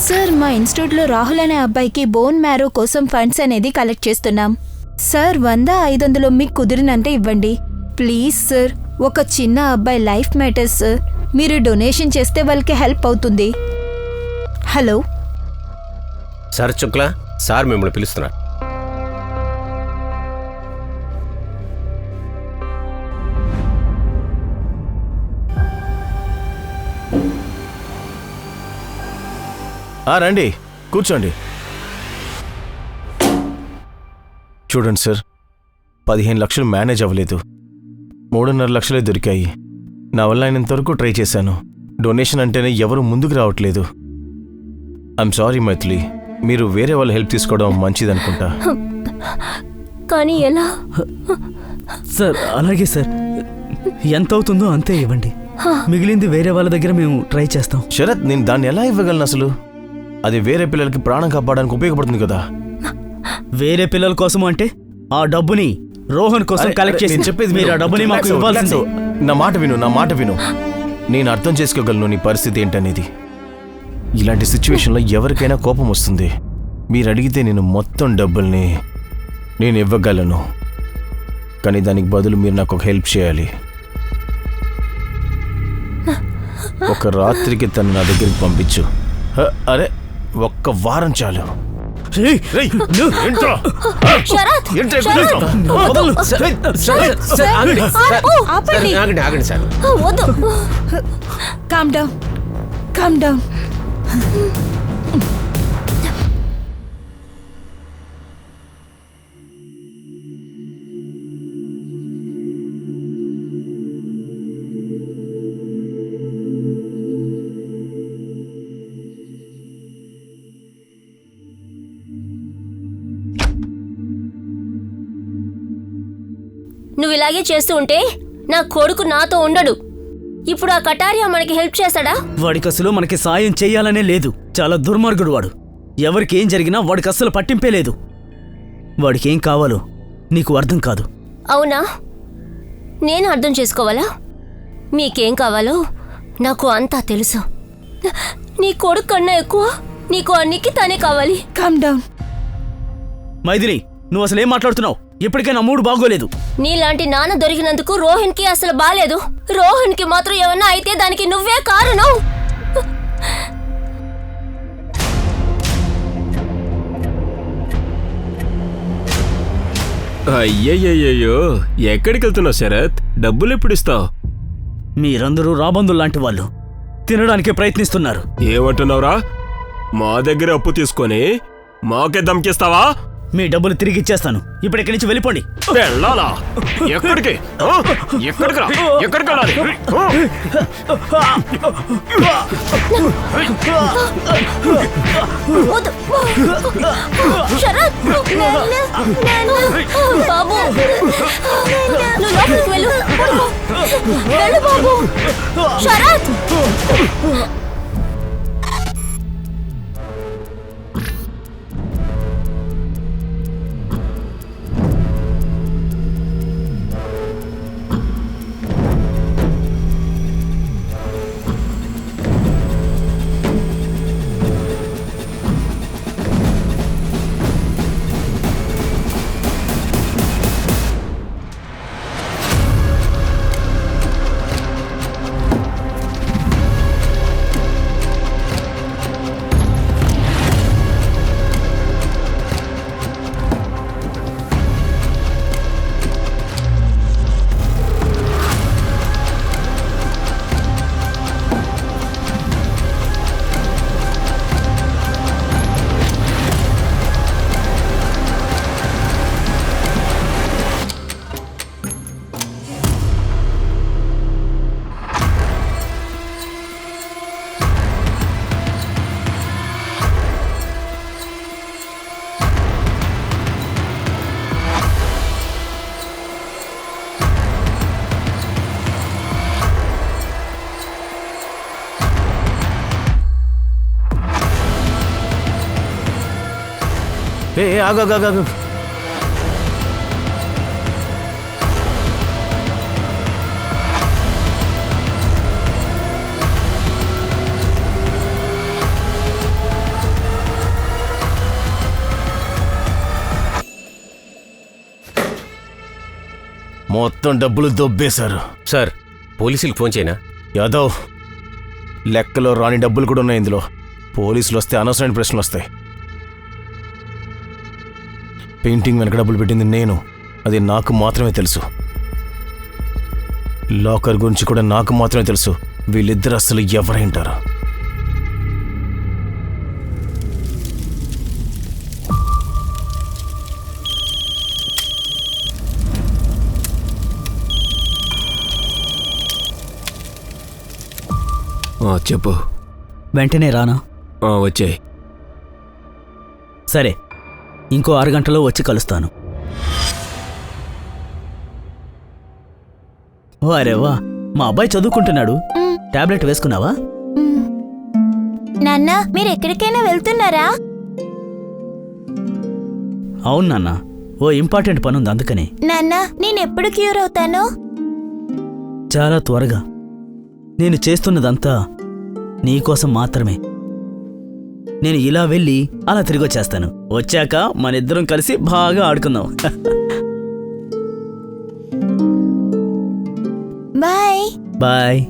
Sir, మా ఇన్స్టిట్యూట్లో రాహుల్ అనే అబ్బాయికి బోన్ మ్యారో కోసం ఫండ్స్ అనేది కలెక్ట్ చేస్తున్నాం. సార్, 100-500 మీకు కుదిరినంత ఇవ్వండి ప్లీజ్ సార్. ఒక చిన్న అబ్బాయి లైఫ్ మ్యాటర్స్ సార్. మీరు డొనేషన్ చేస్తే వాళ్ళకి హెల్ప్ అవుతుంది. హలో సార్ శుక్లా, సార్ మిమ్మల్ని పిలుస్తున్నారు. రండి, కూర్చోండి. చూడండి సార్, 15 లక్షలు మేనేజ్ అవ్వలేదు, 3.5 లక్షలే దొరికాయి. నా వల్ల అయినంతవరకు ట్రై చేశాను. డొనేషన్ అంటేనే ఎవరు ముందుకు రావట్లేదు. ఐఎమ్ సారీ మైథిలి, మీరు వేరే వాళ్ళ హెల్ప్ తీసుకోవడం మంచిదనుకుంటా. కానీ ఎలా? సార్ అలాగే సార్, ఎంత అవుతుందో అంతే ఇవ్వండి. మిగిలింది వేరే వాళ్ళ దగ్గర మేము ట్రై చేస్తాం. శరత్, నేను దాన్ని ఎలా ఇవ్వగలను అసలు? అది వేరే పిల్లలకి ప్రాణం కాపాడడానికి ఉపయోగపడుతుంది కదా. వేరే పిల్లల కోసం అంటే ఆ డబ్బుని రోహన్ కోసం కలెక్ట్ చేసి చెప్పేది మీరు ఆ డబ్బుని మాకు ఇవ్వాల్సిందే. నా మాట విను. నేను అర్థం చేసుకోగలను నీ పరిస్థితి ఏంటనేది. ఇలాంటి సిచ్యువేషన్లో ఎవరికైనా కోపం వస్తుంది. మీరు అడిగితే నేను మొత్తం డబ్బుల్ని నేను ఇవ్వగలను, కానీ దానికి బదులు మీరు నాకు ఒక హెల్ప్ చేయాలి. ఒక రాత్రికి తను నా దగ్గరికి పంపించు. అరే, ఒక్క వారం చాలు. ఆగండి సార్. Calm down. నువ్వు ఇలాగే చేస్తూ ఉంటే నా కొడుకు నాతో ఉండడు. ఇప్పుడు ఆ కటారియా మనకి హెల్ప్ చేస్తాడా? వాడికి అసలు మనకి సాయం చెయ్యాలనే లేదు. చాలా దుర్మార్గుడు వాడు. ఎవరికి ఏం జరిగినా వాడికి అస్సలు పట్టింపే లేదు. వాడికి ఏం కావాలో నీకు అర్థం కాదు. అవునా? నేను అర్థం చేసుకోవాలా? మీకేం కావాలో నాకు అంతా తెలుసు. నీ కొడుకు కన్నా ఎక్కువ నీకు అన్నికి తానే కావాలి. Calm down. మైథిలి, నువ్వు అసలు ఏం మాట్లాడుతున్నావు? ఇప్పటికే నా మూడు బాగోలేదు. నీలాంటి నాన్న దొరికినందుకు రోహన్ కి అసలు బాలేదు. రోహన్ కి మాత్రం ఏమన్నా అయితే దానికి నువ్వే కారణం. అయ్యయ్యో, ఎక్కడికి వెళ్తున్నావు శరత్? డబ్బులు ఎప్పుడు ఇస్తావు? మీరందరూ రాబందుల్లాంటి వాళ్ళు తినడానికి ప్రయత్నిస్తున్నారు. ఏమంటున్నావురా? మా దగ్గర అప్పు తీసుకొని మాకే దమ్కిస్తావా? మీ డబ్బులు తిరిగి ఇచ్చేస్తాను. ఇప్పుడు ఇక్కడి నుంచి వెళ్ళిపోండి. వెళ్ళాలా? ఎక్కడికి? ఎక్కడికి వెళ్ళాలి? బాబు, నువ్వు లోపలికి వెళ్ళు. బాబు శరత్. ఆగు. మొత్తం డబ్బులు దొబ్బేశారు. సార్ పోలీసులకు ఫోన్ చేయనా? యాదవ్, లెక్కలో రాని డబ్బులు కూడా ఉన్నాయి ఇందులో. పోలీసులు వస్తే అనవసరమైన ప్రశ్నలు వస్తాయి. పెయింటింగ్ వెనక డబ్బులు పెట్టింది నేను, అది నాకు మాత్రమే తెలుసు. లాకర్ గురించి కూడా నాకు మాత్రమే తెలుసు. వీళ్ళిద్దరు అసలు ఎవరైంటారు? చెప్పు. వెంటనే రానా? వచ్చాయి. సరే, ఇంకో 6 గంటలో వచ్చి కలుస్తాను. ఓ అరే వా, మా అబ్బాయి చదువుకుంటున్నాడు. టాబ్లెట్ వేసుకున్నావా? నాన్న, మీరు ఎక్కడికైనా వెళ్తున్నారా? అవును నాన్న, ఓ ఇంపార్టెంట్ పనుంది అందుకని. నాన్న, నేనెప్పుడు క్యూర్ అవుతాను? చాలా త్వరగా. నేను చేస్తున్నదంతా నీకోసం మాత్రమే. నేను ఇలా వెళ్ళి అలా తిరిగొచ్చేస్తాను. వచ్చాక మనిద్దరం కలిసి బాగా ఆడుకుందాం. Bye bye.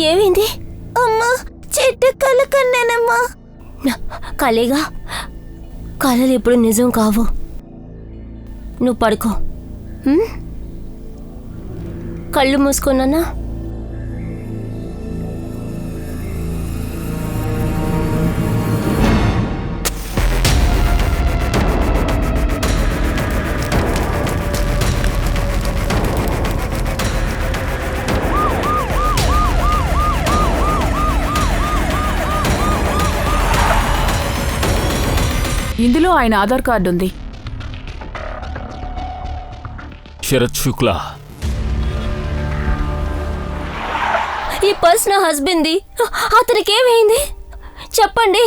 ఏమైంది? అమ్మా, చెట్టు కళ కన్నానమ్మా. కలేగా, కళలు ఎప్పుడు నిజం కావు. నువ్వు పడుకో. కళ్ళు మూసుకున్నానా? ఇందులో ఆయన ఆధార్ కార్డు ఉంది. శరత్ శుక్లా. ఈ పర్స్ నా హస్బెండ్ది. అతనికి ఏమైంది చెప్పండి.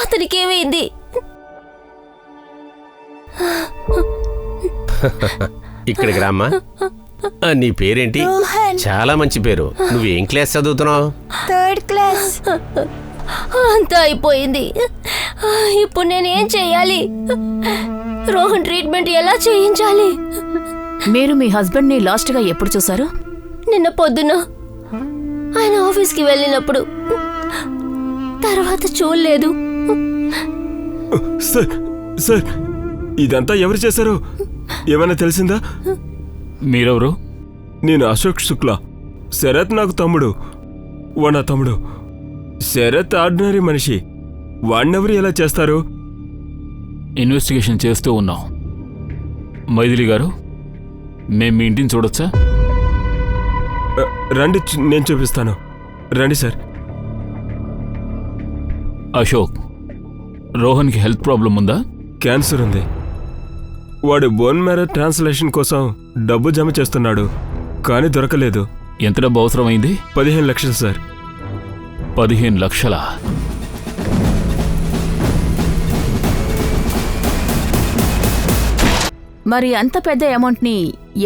అతనికి ఏమైంది? ఇక్కడికి రామ్మా. నీ పేరేంటి? చాలా మంచి పేరు. నువ్వేం క్లాస్ చదువుతున్నావు? 3rd class. అంతా అయిపోయింది. ఇప్పుడు నేనేం చెయ్యాలి? రోహన్ ట్రీట్మెంట్ ఎలా చేయించాలి? మీరు మీ హస్బెండ్ని లాస్ట్గా ఎప్పుడు చూశారు? నిన్న పొద్దున ఆయన ఆఫీస్కి వెళ్ళినప్పుడు. తర్వాత చూడలేదు. సార్ సార్, ఇదంతా ఎవరు చేశారు? ఏమైనా తెలిసిందా? మీరెవరు? నేను అశోక్ శుక్లా. శరత్ నాకు తమ్ముడు. వాడు నా తమ్ముడు. శరత్ ఆర్డినరీ మనిషి. వాడినెవరు ఎలా చేస్తారు? ఇన్వెస్టిగేషన్ చేస్తూ ఉన్నాం. మైథిలి గారు, మేము మీ ఇంటిని చూడొచ్చా? రండి, నేను చూపిస్తాను. రండి సార్. అశోక్, రోహన్కి హెల్త్ ప్రాబ్లం ఉందా? క్యాన్సర్ ఉంది. వాడు బోన్ మ్యారో ట్రాన్స్లేషన్ కోసం డబ్బు జమ చేస్తున్నాడు, కానీ దొరకలేదు. ఎంత డబ్బు అవసరమైంది? 15 లక్షలు సార్. 15 లక్షలా? మరి అంత పెద్ద అమౌంట్ని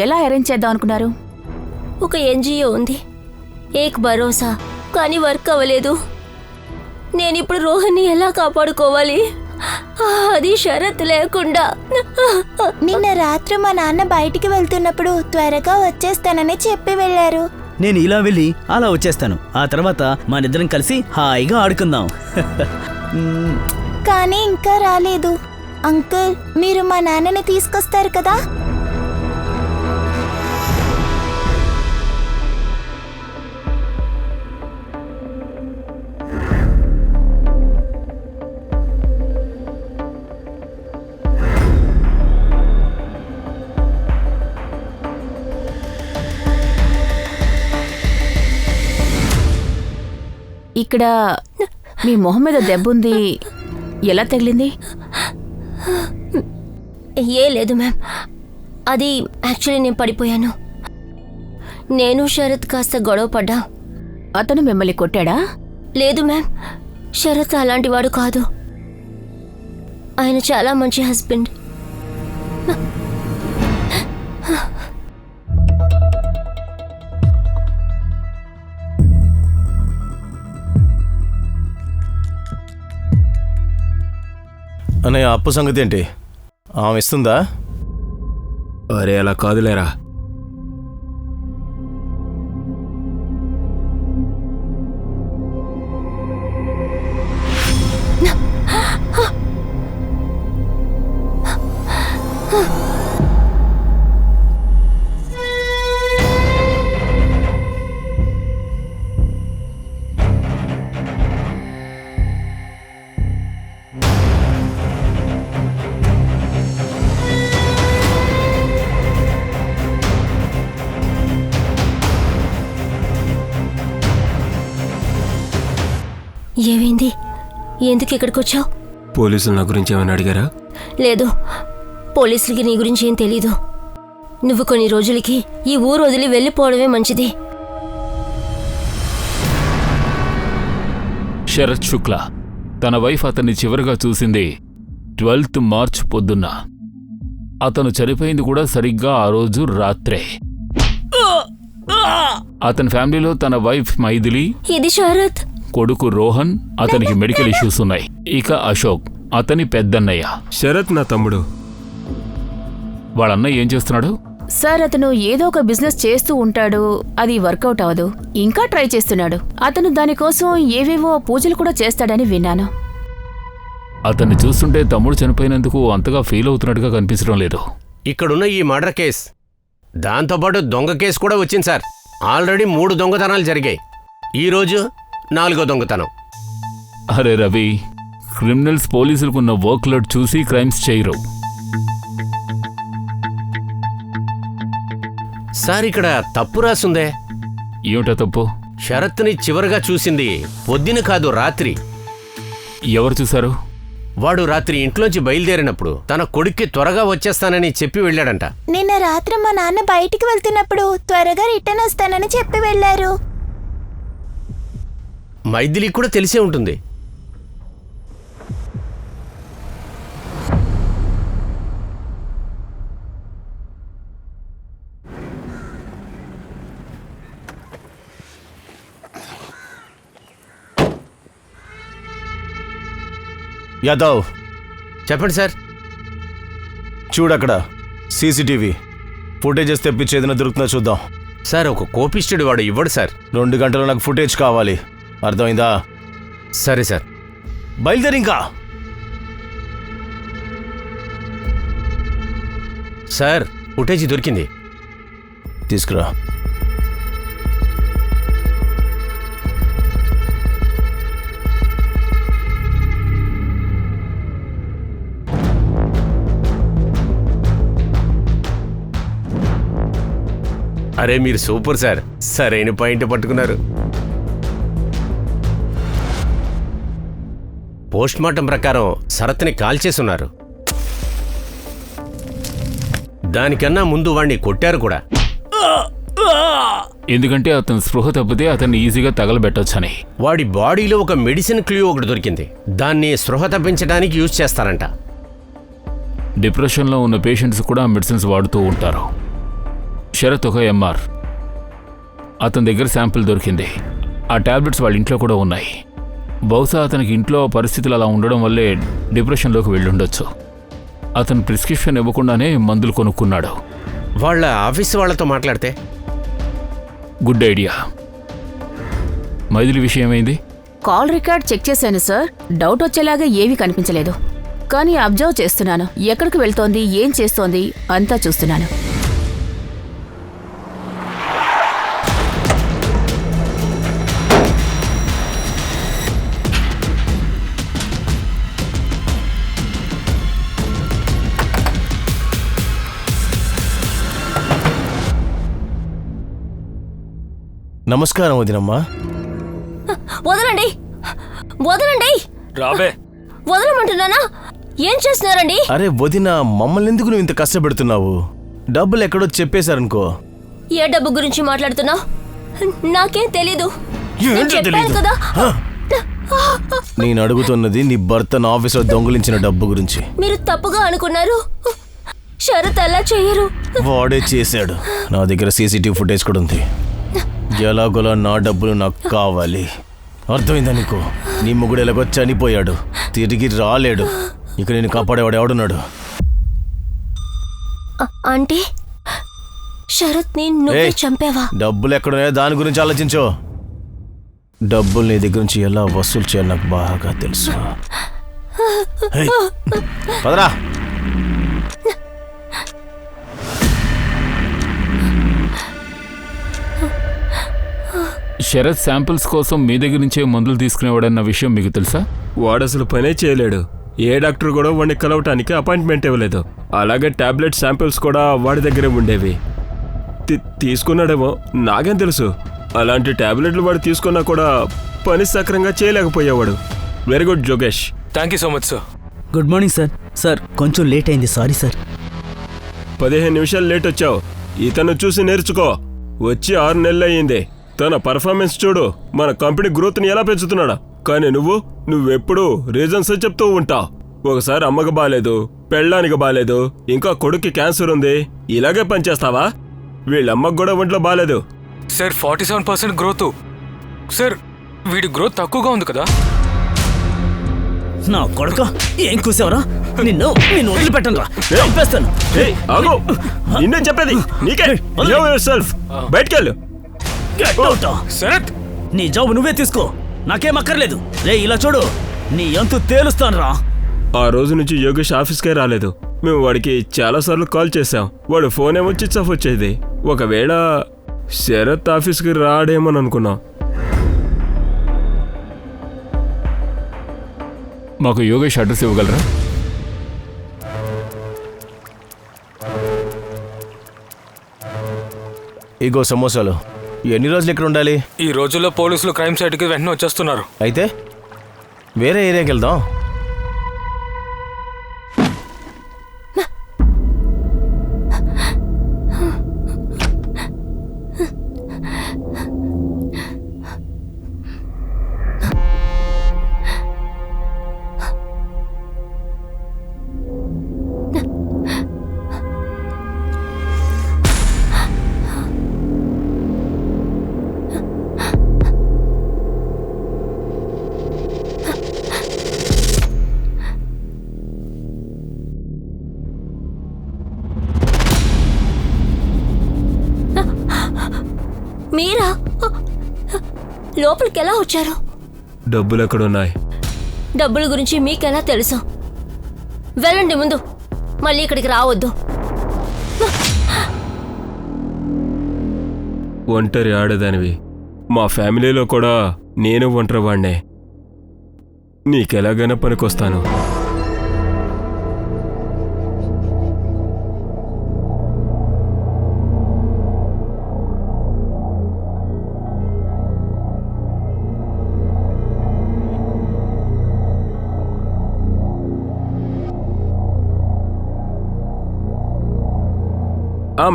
ఎలా అరేంజ్ చేద్దాం అనుకున్నారు? ఒక ఎన్జిఓ ఉంది, ఏక్ భరోసా, కానీ వర్క్ అవ్వలేదు. నేనిప్పుడు రోహన్ని ఎలా కాపాడుకోవాలి? అది షరత్ లేకుండా. నిన్న రాత్రి మా నాన్న బయటికి వెళ్తున్నప్పుడు త్వరగా వచ్చేస్తానని చెప్పి వెళ్ళారు. నేను ఇలా వెళ్ళి అలా వచ్చేస్తాను. ఆ తర్వాత మనిద్దరం కలిసి హాయిగా ఆడుకుందాం. కానీ ఇంకా రాలేదు. అంకుల్, మీరు మా నాన్నని తీసుకొస్తారు కదా? ఇక్కడ మీ మొహం మీద దెబ్బుంది, ఎలా తగిలింది? ఏ లేదు మ్యామ్, అది యాక్చువల్లీ నేను పడిపోయాను. నేను శరత్ కాస్త గొడవ పడ్డా. అతను మిమ్మల్ని కొట్టాడా? లేదు మ్యామ్, శరత్ అలాంటి వాడు కాదు. ఆయన చాలా మంచి హస్బెండ్. అన్నయ్య అప్పు సంగతి ఏంటి? ఆమె ఇస్తుందా? అరే అలా కాదులేరా. ఏమైంది? ఎందుకు ఇక్కడికి వచ్చావు? పోలీసులు నా గురించి ఏమైనా అడిగారా? లేదు, పోలీసులకి నీ గురించి ఏం తెలీదు. నువ్వు కొన్ని రోజులకి ఈ ఊరు వదిలి వెళ్ళిపోవడమే మంచిది. శరత్ శుక్ల తన వైఫ్ అతన్ని చివరిగా చూసింది 12th మార్చ్ పొద్దున్న. అతను చనిపోయింది కూడా సరిగ్గా ఆ రోజు రాత్రే. అతని ఫ్యామిలీలో తన వైఫ్ మైథిలి, ఇది శరత్, కొడుకు రోహన్, అతనికి మెడికల్ ఇష్యూస్ ఉన్నాయి. ఇక అశోక్ అతని పెద్దన్నయ్య. శరత్ నా తమ్ముడు. వాళ్ళన్నయ్య ఏం చేస్తున్నాడు? సార్, అతను ఏదో ఒక బిజినెస్ చేస్తూ ఉంటాడు. అది వర్కౌట్ అవ్వదు, ఇంకా ట్రై చేస్తున్నాడు. అతను దానికోసం ఏవేవో పూజలు కూడా చేస్తాడని విన్నాను. అతన్ని చూస్తుంటే తమ్ముడు చనిపోయినందుకు అంతగా ఫీల్ అవుతున్నట్టుగా కనిపించడం లేదు. ఇక్కడున్న ఈ మర్డర్ కేస్, దాంతోపాటు దొంగ కేసు కూడా వచ్చింది సార్. ఆల్రెడీ 3 దొంగతనాలు జరిగాయి. ఈరోజు 4వ దొంగతనం. అరే రవి, క్రిమినల్స్ పోలీసులకున్న వర్క్ లోడ్ చూసి క్రైమ్స్ చేయరు. సార్, ఇక్కడ తప్పు రాసుందే. ఏమిటా తప్పు? శరత్ని చివరిగా చూసింది పొద్దున కాదు, రాత్రి. ఎవరు చూశారు? వాడు రాత్రి ఇంట్లోంచి బయలుదేరినప్పుడు తన కొడుక్కి త్వరగా వచ్చేస్తానని చెప్పి వెళ్ళాడంట. నిన్న రాత్రి మా నాన్న బయటికి వెళ్తున్నప్పుడు త్వరగా రిటర్న్ వస్తానని చెప్పి వెళ్లారు. మైథిలికి కూడా తెలిసే ఉంటుంది. యాదవ్, చెప్పండి సార్. చూడక్కడ సీసీటీవీ ఫుటేజెస్ తెప్పించి ఏదైనా దొరుకుతుందో చూద్దాం. సార్, ఒక కోపిస్టుడు వాడు ఇవ్వడు సార్. 2 గంటలు నాకు ఫుటేజ్ కావాలి, అర్థమైందా? సరే సార్. బయలుదేరి ఇంకా. సార్, ఫుటేజ్ దొరికింది. తీసుకురా. అరే, మీరు సూపర్ సార్, సరైన పాయింట్ పట్టుకున్నారు. పోస్ట్ మార్టం ప్రకారం శరత్ని కాల్చేస్తున్నారు. దానికన్నా ముందు వాణ్ణి కొట్టారు కూడా. ఎందుకంటే అతను స్పృహ తప్పితే అతన్ని ఈజీగా తగలబెట్టొచ్చని. వాడి బాడీలో ఒక మెడిసిన్ క్లూ ఒకటి దొరికింది. దాన్ని స్పృహ తప్పించడానికి యూజ్ చేస్తారంట. డిప్రెషన్లో ఉన్న పేషెంట్స్ కూడా మెడిసిన్స్ వాడుతూ ఉంటారు. శరత్ ఒక ఎంఆర్. అతని దగ్గర శాంపిల్ దొరికింది. ఆ టాబ్లెట్స్ వాళ్ళ ఇంట్లో కూడా ఉన్నాయి. బహుశా అతనికి ఇంట్లో పరిస్థితులు అలా ఉండడం వల్లే డిప్రెషన్లోకి వెళ్ళుండొచ్చు. అతను ప్రిస్క్రిప్షన్ ఇవ్వకుండానే మందులు కొనుక్కున్నాడు. వాళ్ళ ఆఫీస్ వాళ్ళతో మాట్లాడితే? Good idea. మైథిలి విషయం ఏమైంది? కాల్ రికార్డ్ చెక్ చేశాను సార్. డౌట్ వచ్చేలాగా ఏమీ కనిపించలేదు. కానీ అబ్జర్వ్ చేస్తున్నాను. ఎక్కడికి వెళ్తోంది, ఏం చేస్తోంది అంతా చూస్తున్నాను. నమస్కారం వదినమ్మా. వదలండి, వదలండి. రాబే. వదలమంటున్నానా? ఏం చేస్తున్నారండి? అరే వదిన, మమ్మల్ని ఎందుకు నువ్వు ఇంత కష్టపెడుతున్నావు? డబ్బులు ఎక్కడో చెప్పేశారనుకో. ఏ డబ్బు గురించి మాట్లాడుతున్నావు? నాకేం తెలీదు. ఏంటో నేను చెప్పాను తెలీదు. కదా. నేను అడుగుతున్నది నీ భర్త నా ఆఫీసులో దొంగిలించిన డబ్బు గురించి. మీరు తప్పుగా అనుకున్నారు. శరత్ అలా చెయ్యరు. వాడే చేశాడు. నా దగ్గర సీసీటీవీ ఫుటేజ్ కూడా ఉంది. ఎలాగోలా నా డబ్బులు నాకు కావాలి. అర్థమైందా నీకు? నీ మొగుడు ఎలాగో చనిపోయాడు, తిరిగి రాలేడు. ఇక నేను కాపాడేవాడు ఎవడున్నాడు? అంటే శరత్ ని నువ్వే ఏయ్, చంపావా? డబ్బులు ఎక్కడున్నాయో దాని గురించి ఆలోచించు. డబ్బులు నీ దగ్గర నుంచి ఎలా వసూలు చేయాలి నాకు బాగా తెలుసు. ఏయ్, పదరా. శరత్ శాంపిల్స్ కోసం మీ దగ్గర నుంచే మందులు తీసుకునేవాడన్న విషయం మీకు తెలుసా? వాడు అసలు పనే చేయలేడు. ఏ డాక్టర్ కూడా వాడిని కలవటానికి అపాయింట్మెంట్ ఇవ్వలేదు. అలాగే టాబ్లెట్ శాంపిల్స్ కూడా వాడి దగ్గరే ఉండేవి. తీసుకున్నాడేమో, నాకేం తెలుసు. అలాంటి టాబ్లెట్లు వాడు తీసుకున్నా కూడా పని సక్రంగా చేయలేకపోయేవాడు. వెరీ గుడ్ జోగేష్. Thank you so much sir. Good morning sir. Sir కొంచెం లేట్ అయింది, సారీ సార్. 15 నిమిషాలు లేట్ వచ్చావు. ఇతను చూసి నేర్చుకో. వచ్చి 6 నెలలు అయ్యింది. తన పర్ఫార్మెన్స్ చూడు, మన కంపెనీ గ్రోత్ని ఎలా పెంచుతున్నాడా. కానీ నువ్వెప్పుడు రీజన్స్ చెప్తూ ఉంటావు. ఒకసారి అమ్మకు బాలేదు, పెళ్ళానికి బాలేదు, ఇంకా కొడుక్కి క్యాన్సర్ ఉంది. ఇలాగే పనిచేస్తావా? వీళ్ళమ్మకు కూడా ఒంట్లో బాలేదు. Sir 47% growth. సార్ వీడి గ్రోత్ తక్కువగా ఉంది కదా. నా కొడుక, ఏం కూసావరా? నిన్ను వదిలిపెట్టను రా, చంపేస్తాను. ఏయ్, ఆగు. నిన్నే చెప్పేది. నీకే. Behave yourself. బయటికెళ్ళు. Get out. Sarath, నీ జాబ్ నువ్వే తీసుకో, నాకేం అక్కర్లేదు. రే ఇలా చూడు, నీ అంతు తేలుస్తాను రా. ఆ రోజు నుంచి యోగేష్ ఆఫీస్కే రాలేదు. మేము వాడికి చాలాసార్లు కాల్ చేశాం. వాడు ఫోన్ ఏమో స్విచ్ ఆఫ్ వచ్చేది. ఒకవేళ శరత్ ఆఫీస్కి రాడేమోని అనుకున్నాం. మాకు యోగేష్ అడ్రస్ ఇవ్వగలరా? ఇగో సమోసాలు. ఎన్ని రోజులు ఇక్కడ ఉండాలి? ఈ రోజుల్లో పోలీసులు క్రైమ్ సైట్కి వెంటనే వచ్చేస్తున్నారు. అయితే వేరే ఏరియాకి వెళ్దాం. మీరా లోపలికి ఎలా వచ్చారు? డబ్బులు ఎక్కడున్నాయి? డబ్బుల గురించి మీకెలా తెలుసు? వెళ్ళండి ముందు, మళ్ళీ ఇక్కడికి రావద్దు. ఒంటరి ఆడదానివి. మా ఫ్యామిలీలో కూడా నేను ఒంటరి వాడినే. నీకెలాగైనా పనికొస్తాను.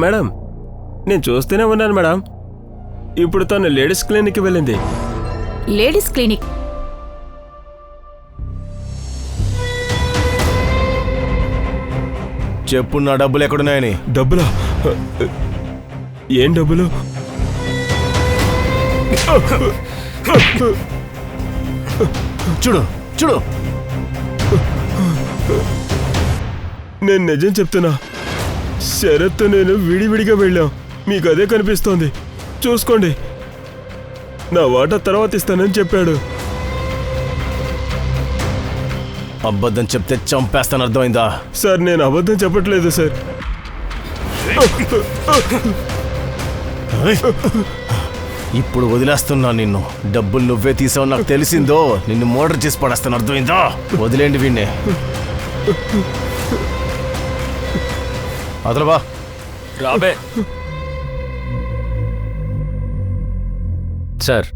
మేడం, నేను చూస్తూనే ఉన్నాను మేడం. ఇప్పుడు తను లేడీస్ క్లినిక్కి వెళ్ళింది. Ladies clinic? చెప్పు, నా డబ్బులు ఎక్కడున్నాయని. డబ్బులా? ఏం డబ్బులు? చూడు చూడు, నేను నిజం చెప్తున్నా. శరత్ నేను విడివిడిగా వెళ్ళాం. మీకు అదే కనిపిస్తోంది. చూసుకోండి. నా వాటా తర్వాత ఇస్తానని చెప్పాడు. అబద్ధం చెప్తే చంపేస్తాను, అర్థమైందా? సార్, నేను అబద్ధం చెప్పట్లేదు సార్. ఇప్పుడు వదిలేస్తున్నా నిన్ను. డబ్బులు నువ్వే తీసావు నాకు తెలిసిందో, నిన్ను మోడర్ చేసి పడేస్తాను, అర్థమైందా? వదిలేండి వీణ్ణే. అదలబా రాబే. సార్,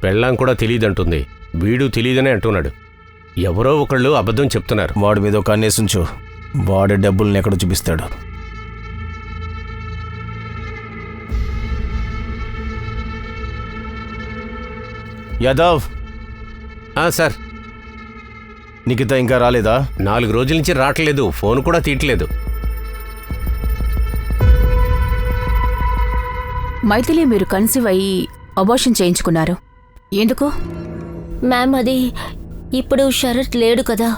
పెళ్ళాం కూడా తెలియదంటుంది. వీడు తెలియదనే అంటున్నాడు. ఎవరో ఒకళ్ళు అబద్ధం చెప్తున్నారు. వాడి మీద ఒక అన్నేసుంచు, వాడి డబ్బుల్ని ఎక్కడ చూపిస్తాడు. యాదవ్, సార్, నిఖిత ఇంకా రాలేదా? 4 రోజుల నుంచి రావట్లేదు, ఫోన్ కూడా తీయట్లేదు. మైథిలి, మీరు కన్సీవ్ అయ్యి అబార్షన్ చేయించుకున్నారు ఎందుకు? మ్యామ్, అది ఇప్పుడు శరత్ లేడు కదా,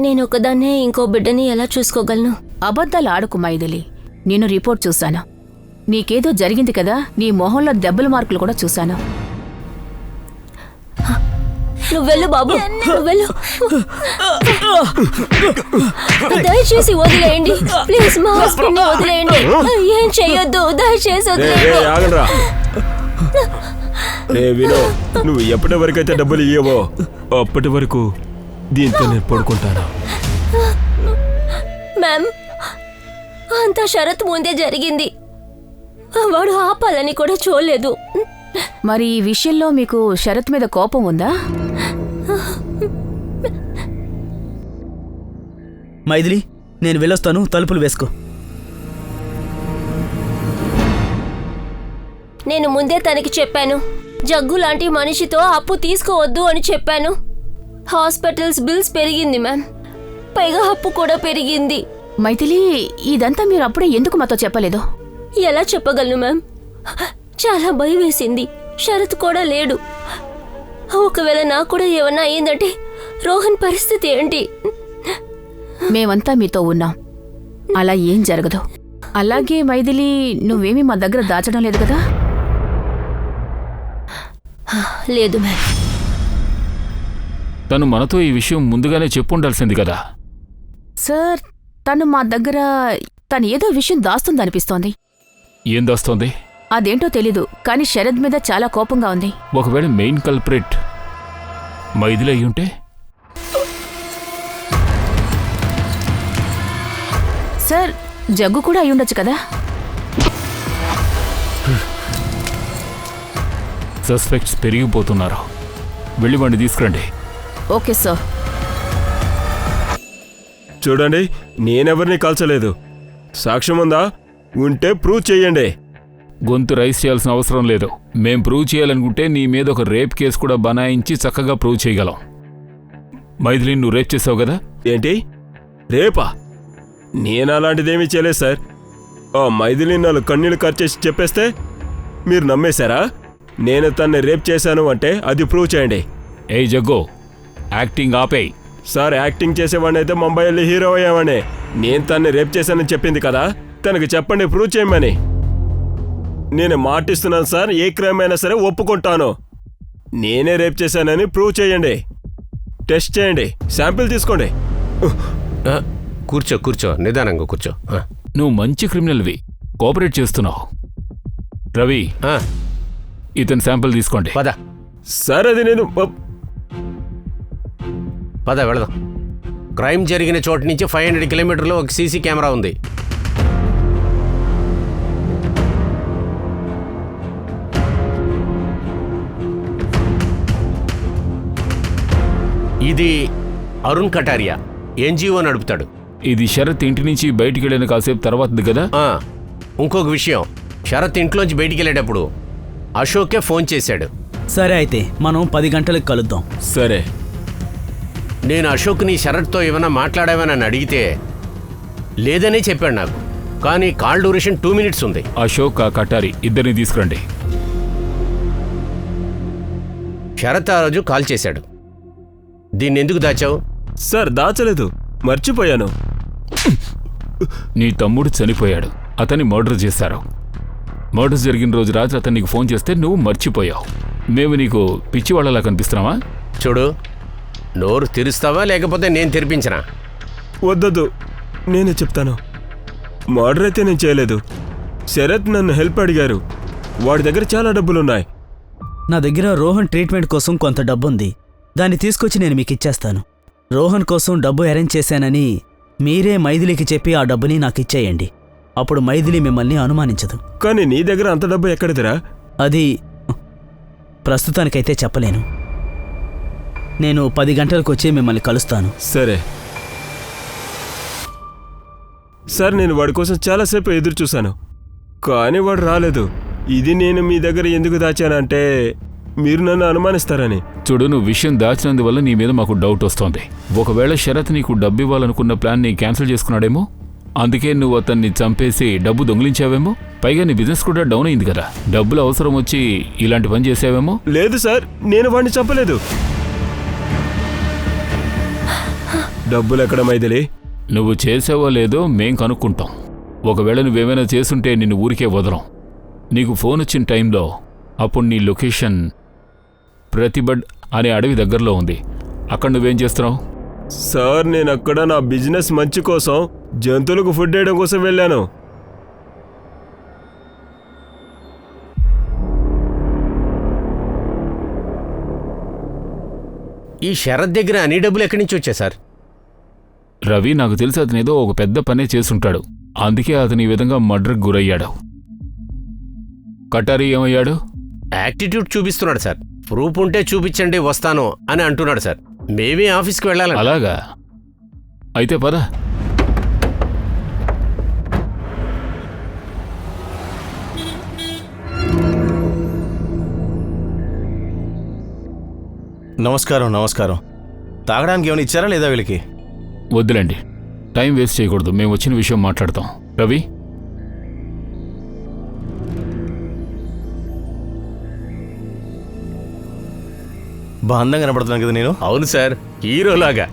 నేను ఒకదాన్నే ఇంకో బిడ్డని ఎలా చూసుకోగలను? అబద్ధాలు ఆడుకు మైథిలి. నేను రిపోర్ట్ చూశాను. నీకేదో జరిగింది కదా, నీ మొహంలో దెబ్బల మార్కులు కూడా చూశాను. నువ్వు వెళ్ళు బాబు, నువ్వు వెళ్ళు. దయచేసి వదిలేయండి ప్లీజ్, మా హస్బెండ్ని వదిలేయండి. ఏం చెయ్యొద్దు, దయచేసి వదిలేయండి. ఆగండ్రా. వినో, నువ్వు ఎప్పటి వరకైతే డబ్బులు ఇయ్యవో అప్పటి వరకు దీంతో నేను పడుకుంటాను. మ్యామ్, అంతా శరత్ ముందే జరిగింది, వాడు ఆపాలని కూడా చూడలేదు. మరి ఈ విషయంలో మీకు శరత్ మీద కోపం ఉందా? మైథిలి, నేను వెళ్ళొస్తాను, తలుపులు వేసుకో. నేను ముందే తనకి చెప్పాను, జగ్గు లాంటి మనిషితో అప్పు తీసుకోవద్దు అని చెప్పాను. హాస్పిటల్స్ బిల్స్ పెరిగింది మ్యామ్, పైగా అప్పు కూడా పెరిగింది. మైథిలి, ఇదంతా మీరు అప్పుడే ఎందుకు మాతో చెప్పలేదు? ఎలా చెప్పగలను మ్యామ్, చాలా భయం వేసింది. శరత్ కూడా లేడు, ఒకవేళ నాకు కూడా ఏమన్నా అయ్యిందంటే రోహన్ పరిస్థితి ఏంటి? మేమంతా మీతో ఉన్నాం, అలా ఏం జరగదు. అలాగే మైథిలి, నువ్వేమీ మా దగ్గర దాచడం లేదు కదా? లేదు మ్యామ్. తను మనతో ఈ విషయం ముందుగానే చెప్పుండాల్సింది కదా. సార్, తను మా దగ్గర తను ఏదో విషయం దాస్తుందనిపిస్తోంది. ఏం దాస్తోంది? అదేంటో తెలీదు, కానీ శరద్ మీద చాలా కోపంగా ఉంది. ఒకవేళ మెయిన్ కల్ప్రిట్ మైథిలి అయ్యుంటే? సార్, జగ్గు కూడా అయ్యుండొచ్చు కదా? సస్పెక్ట్స్ పెరిగిపోతున్నారు. వెళ్ళి వాడిని తీసుకురండి. Okay sir. చూడండి, నేనెవరిని కాల్చలేదు. సాక్ష్యం ఉందా? ఉంటే ప్రూవ్ చెయ్యండి. గొంతు రైస్ చేయాల్సిన అవసరం లేదు. మేం ప్రూవ్ చేయాలనుకుంటే నీ మీద ఒక రేప్ కేసు కూడా బనాయించి చక్కగా ప్రూవ్ చేయగలం. మైథిలి, నువ్వు రేప్ చేసావు కదా? ఏంటి, రేపా? నేను అలాంటిదేమీ చేయలేదు సార్. ఆ మైథిలి నాలుగు కన్నీళ్ళు ఖర్చేసి చెప్పేస్తే మీరు నమ్మేశారా? నేను తన్ని రేప్ చేశాను అంటే అది ప్రూవ్ చేయండి. ఏయ్ జగ్గు, యాక్టింగ్ ఆపేయ్. సార్, యాక్టింగ్ చేసేవాడిని అయితే ముంబై వెళ్ళి హీరో అయ్యామని. నేను తన్ని రేప్ చేశానని చెప్పింది కదా, తనకు చెప్పండి, ప్రూవ్ చేయమని. నేను మాటిస్తున్నాను సార్, ఏ క్రైమ్ అయినా సరే ఒప్పుకుంటాను. నేనే రేప్ చేశానని ప్రూవ్ చేయండి. టెస్ట్ చేయండి, శాంపిల్ తీసుకోండి. కూర్చో కూర్చో, నిదానంగా కూర్చో. నువ్వు మంచి క్రిమినల్వి, కోఆపరేట్ చేస్తున్నావు. రవి, ఇతని శాంపిల్ తీసుకోండి. పద సార్, అది నేను పద వెళదాం. క్రైమ్ జరిగిన చోటు నుంచి 500 కిలోమీటర్లో ఒక సీసీ కెమెరా ఉంది. ఇది అరుణ్ కటారియా, ఎన్జిఓ నడుపుతాడు. ఇది శరత్ ఇంటి నుంచి బయటికి వెళ్ళిన కాసేపు తర్వాతది కదా? ఇంకొక విషయం, శరత్ ఇంట్లోంచి బయటికి వెళ్ళేటప్పుడు అశోకే ఫోన్ చేశాడు. సరే, అయితే మనం 10 గంటలకు కలుద్దాం. సరే. నేను అశోక్ని శరత్తో ఏమైనా మాట్లాడావని అడిగితే లేదనే చెప్పాడు నాకు. కానీ కాల్ డ్యూరేషన్ 2 minutes ఉంది. అశోక్, కటారి ఇద్దరిని తీసుకురండి. శరత్ ఆ రోజు కాల్ చేశాడు. దీన్ని ఎందుకు దాచావు? సార్, దాచలేదు, మర్చిపోయాను. నీ తమ్ముడు చనిపోయాడు, అతన్ని మర్డర్ చేశారు. మర్డర్ జరిగిన రోజు రాత్రి అతను నీకు ఫోన్ చేస్తే నువ్వు మర్చిపోయావు. మేము నీకు పిచ్చివాళ్ళలా కనిపిస్తున్నావా? చూడు, నోరు తెరుస్తావా లేకపోతే నేను తెరిపించనా? వద్దొద్దు, నేనే చెప్తాను. మర్డర్ అయితే నేను చేయలేదు. శరత్ నన్ను హెల్ప్ అడిగారు. వాడి దగ్గర చాలా డబ్బులున్నాయి. నా దగ్గర రోహన్ ట్రీట్మెంట్ కోసం కొంత డబ్బుంది, దాన్ని తీసుకొచ్చి నేను మీకు ఇచ్చేస్తాను. రోహన్ కోసం డబ్బు అరేంజ్ చేశానని మీరే మైథిలికి చెప్పి ఆ డబ్బుని నాకు ఇచ్చేయండి. అప్పుడు మైథిలి మిమ్మల్ని అనుమానించదు. కానీ నీ దగ్గర అంత డబ్బు ఎక్కడిదిరా? అది ప్రస్తుతానికైతే చెప్పలేను. నేను 10 గంటలకు వచ్చి మిమ్మల్ని కలుస్తాను. సరే సార్, నేను వాడి కోసం చాలాసేపు ఎదురు చూశాను, కానీ వాడు రాలేదు. ఇది నేను మీ దగ్గర ఎందుకు దాచానంటే మీరు నన్ను అనుమానిస్తారని. చూడు, నువ్వు విషయం దాచినందువల్ల నీ మీద మాకు డౌట్ వస్తోంది. ఒకవేళ శరత్ నీకు డబ్బు ఇవ్వాలనుకున్న ప్లాన్ని క్యాన్సిల్ చేసుకున్నాడేమో, అందుకే నువ్వు అతన్ని చంపేసి డబ్బు దొంగిలించావేమో. పైగా నీ బిజినెస్ కూడా డౌన్ అయింది కదా, డబ్బులు అవసరం వచ్చి ఇలాంటి పని చేసావేమో. లేదు సార్, నేను వాడిని చంపలేదు. డబ్బులు ఎక్కడ మైథిలి? నువ్వు చేసావో లేదో మేం కనుక్కుంటాం. ఒకవేళ నువ్వేమైనా చేసుంటే నిన్ను ఊరికే వదలం. నీకు ఫోన్ వచ్చిన టైంలో అప్పుడు నీ లొకేషన్ ప్రతిబడ్ అనే అడవి దగ్గరలో ఉంది. అక్కడ నువ్వేం చేస్తున్నావు? సార్, నేను అక్కడ నా బిజినెస్ మంచి కోసం జంతువులకు ఫుడ్ వేయడం కోసం వెళ్ళాను. ఈ శరత్ దగ్గర అన్ని డబ్బులు ఎక్కడి నుంచి వచ్చాయి సార్? రవి, నాకు తెలిసి అతనేదో ఒక పెద్ద పనే చేసుంటాడు, అందుకే అతను ఈ విధంగా మర్డర్కి గురయ్యాడు. కటారి ఏమయ్యాడు? యాటిట్యూడ్ చూపిస్తున్నాడు సార్. ప్రూఫ్ ఉంటే చూపించండి వస్తాను అని అంటున్నాడు సార్. మేమే ఆఫీస్కి వెళ్ళాలి. అలాగా? అయితే పద. నమస్కారం. తాగడానికి ఏమైనా ఇచ్చారా లేదా వీళ్ళకి? వద్దులేండి, టైం వేస్ట్ చేయకూడదు. మేము వచ్చిన విషయం మాట్లాడతాం. రవి, బాగా అందంగా కనపడుతున్నాను కదా నేను? అవును సార్, హీరోలాగా.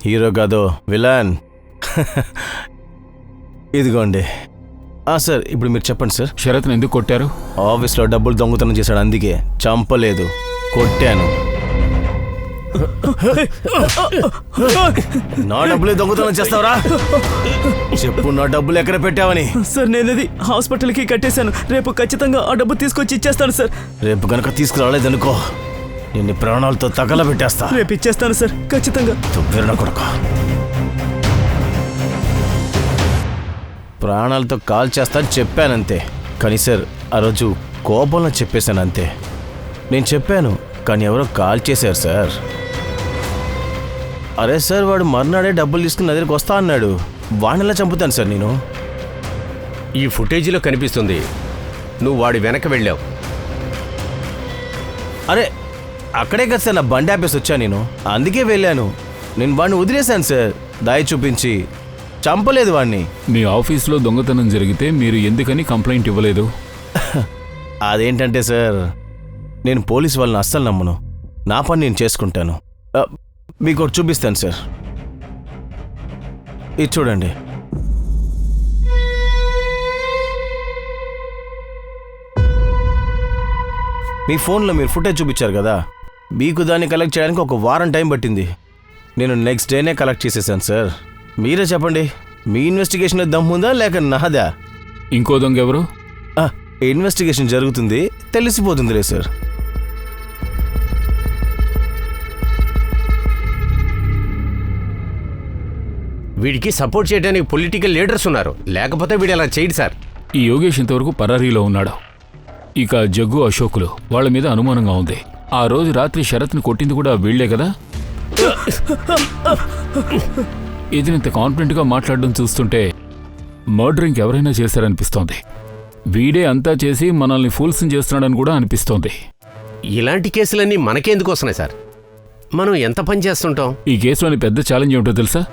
హీరో కాదో విలన్. ఇదిగోండి. సార్, ఇప్పుడు మీరు చెప్పండి సార్. శరత్ని ఎందుకు కొట్టారు? ఆఫీస్లో డబ్బులు దొంగతనం చేశాడు, అందుకే. చంపలేదు, కొట్టాను. నా డబ్బులే దొంగతనం చేస్తావరా? చెప్పు, నా డబ్బులు ఎక్కడ పెట్టావని. సార్, నేను అది హాస్పిటల్కి కట్టేశాను. రేపు ఖచ్చితంగా ఆ డబ్బు తీసుకొచ్చి ఇచ్చేస్తాను సార్. రేపు గనక తీసుకురాలేదనుకో, నిన్ను ప్రాణాలతో తగలబెట్టేస్తా. రేపు ఇచ్చేస్తాను సార్, ఖచ్చితంగా. తువ్వెరణ కొడక, ప్రాణాలతో కాల్ చేస్తా అని చెప్పానంతే. కానీ సార్, ఆ రోజు కోపంలో చెప్పేశాను అంతే. నేను చెప్పాను, కానీ ఎవరో కాల్ చేశారు సార్. అరే సార్, వాడు మర్నాడే డబ్బులు తీసుకుని నా దగ్గరికి వస్తా అన్నాడు. వాడిని ఎలా చంపుతాను సార్ నేను? ఈ ఫుటేజీలో కనిపిస్తుంది నువ్వు వాడి వెనక వెళ్ళావు. అరే, అక్కడే కదా సార్ నా బండి ఆపేసి వచ్చా నేను, అందుకే వెళ్ళాను. నేను వాడిని వదిలేశాను సార్, దాయి చూపించి. చంపలేదు వాడిని. మీ ఆఫీస్లో దొంగతనం జరిగితే మీరు ఎందుకని కంప్లైంట్ ఇవ్వలేదు? అదేంటంటే సార్, నేను పోలీసు వాళ్ళని అస్సలు నమ్మను. నా పని నేను చేసుకుంటాను. మీకు ఒకటి చూపిస్తాను సార్, ఇది చూడండి. మీ ఫోన్లో మీరు ఫుటేజ్ చూపించారు కదా, మీకు దాన్ని కలెక్ట్ చేయడానికి 1 వారం టైం పట్టింది. నేను నెక్స్ట్ డేనే కలెక్ట్ చేసేసాను సార్. మీరే చెప్పండి, మీ ఇన్వెస్టిగేషన్లో దమ్ముందా లేక నాదా? ఇంకో దొంగ ఎవరు? ఇన్వెస్టిగేషన్ జరుగుతుంది, తెలిసిపోతుందిలే సార్. వీడికి సపోర్ట్ చేయడానికి పొలిటికల్ లీడర్స్ ఉన్నారు, లేకపోతే వీడు అలా చేయడు సార్. ఈ యోగేష్ ఇంతవరకు పరారీలో ఉన్నాడు. ఇక జగ్గు, అశోకులు వాళ్ళ మీద అనుమానంగా ఉంది. ఆ రోజు రాత్రి శరత్ని కొట్టింది కూడా వీళ్లే కదా? ఇతనింత కాన్ఫిడెంట్గా మాట్లాడడం చూస్తుంటే మర్డరింగ్ ఎవరైనా చేశారనిపిస్తోంది. వీడే అంతా చేసి మనల్ని ఫూల్స్ని చేస్తున్నాడని కూడా అనిపిస్తోంది. ఇలాంటి కేసులన్నీ మనకెందుకు వస్తున్నాయి సార్? మనం ఎంత పని చేస్తుంటాం? ఈ కేసులోని పెద్ద ఛాలెంజ్ ఏమిటో తెలుసా?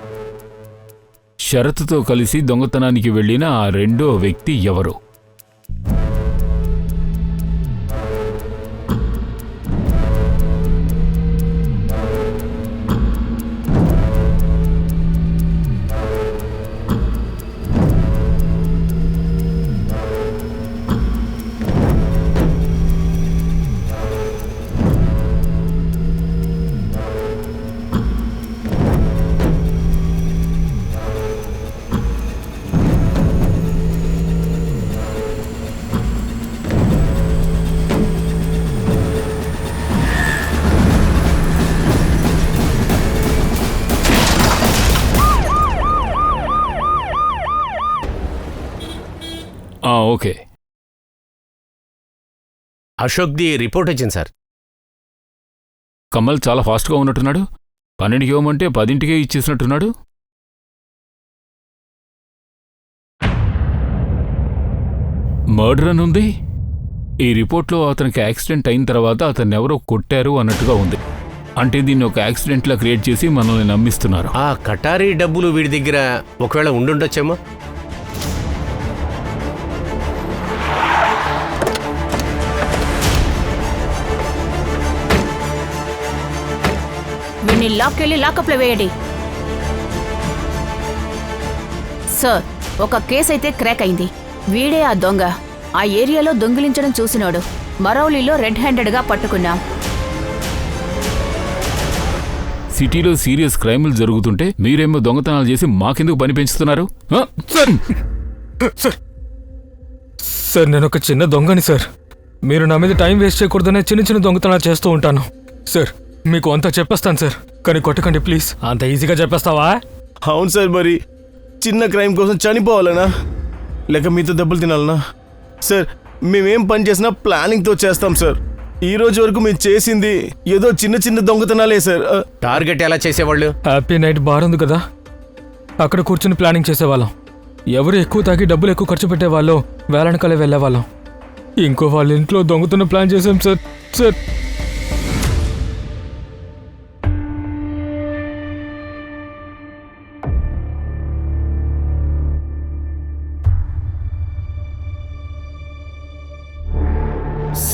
శరత్తో కలిసి దొంగతనానికి వెళ్ళిన ఆ రెండో వ్యక్తి ఎవరు? ఓకే, అశోక్ది రిపోర్ట్ వచ్చింది సార్. కమల్ చాలా ఫాస్ట్గా ఉన్నట్టున్నాడు. 12కి ఇవ్వమంటే 10ంటికే ఇచ్చేసినట్టున్నాడు. మర్డర్ అని ఉంది. ఈ రిపోర్ట్లో అతనికి యాక్సిడెంట్ అయిన తర్వాత అతన్ని ఎవరో కొట్టారు అన్నట్టుగా ఉంది. అంటే దీన్ని ఒక యాక్సిడెంట్లా క్రియేట్ చేసి మనల్ని నమ్మిస్తున్నారు. ఆ కటారీ డబ్బులు వీడి దగ్గర ఒకవేళ ఉండుండొచ్చేమో. వీడిని లాక్కెళ్ళి లాకప్లో వేయండి. సార్, ఒక కేసు అయితే క్రాక్ అయింది. వీడే ఆ దొంగ. ఆ ఏరియాలో దొంగిలించడం చూసినాడు. మరౌలీలో రెడ్ హ్యాండెడ్గా పట్టుకున్నాం. సిటీలో సీరియస్ క్రైములు జరుగుతుంటే మీరేమో దొంగతనాలు చేసి మాకెందుకు పని పెంచుతున్నారు? ఆ? సార్ నేను ఒక చిన్న దొంగని సార్. మీరు నా మీద టైం వేస్ట్ చేయకూడదనే చిన్న చిన్న దొంగతనాలు చేస్తూ ఉంటాను సార్. మీకు అంతా చెప్పేస్తాను సార్, కానీ కొట్టకండి ప్లీజ్. అంత ఈజీగా చెప్పేస్తావా? అవును సార్, మరి చిన్న క్రైమ్ కోసం చనిపోవాలనా లేక మీతో దెబ్బలు తినాలనా? సార్, మేమేం పని చేసినా ప్లానింగ్తో చేస్తాం సార్. ఈ రోజు వరకు మేము చేసింది ఏదో చిన్న చిన్న దొంగతనాలే సార్. టార్గెట్ ఎలా చేసేవాళ్ళు? హ్యాపీ నైట్ బార్ ఉంది కదా, అక్కడ కూర్చుని ప్లానింగ్ చేసేవాళ్ళం. ఎవరు ఎక్కువ తాగి డబ్బులు ఎక్కువ ఖర్చు పెట్టేవాళ్ళు వేళనకలే వెళ్ళేవాళ్ళం. ఇంకో వాళ్ళ ఇంట్లో దొంగతనం ప్లాన్ చేసాం సార్. సార్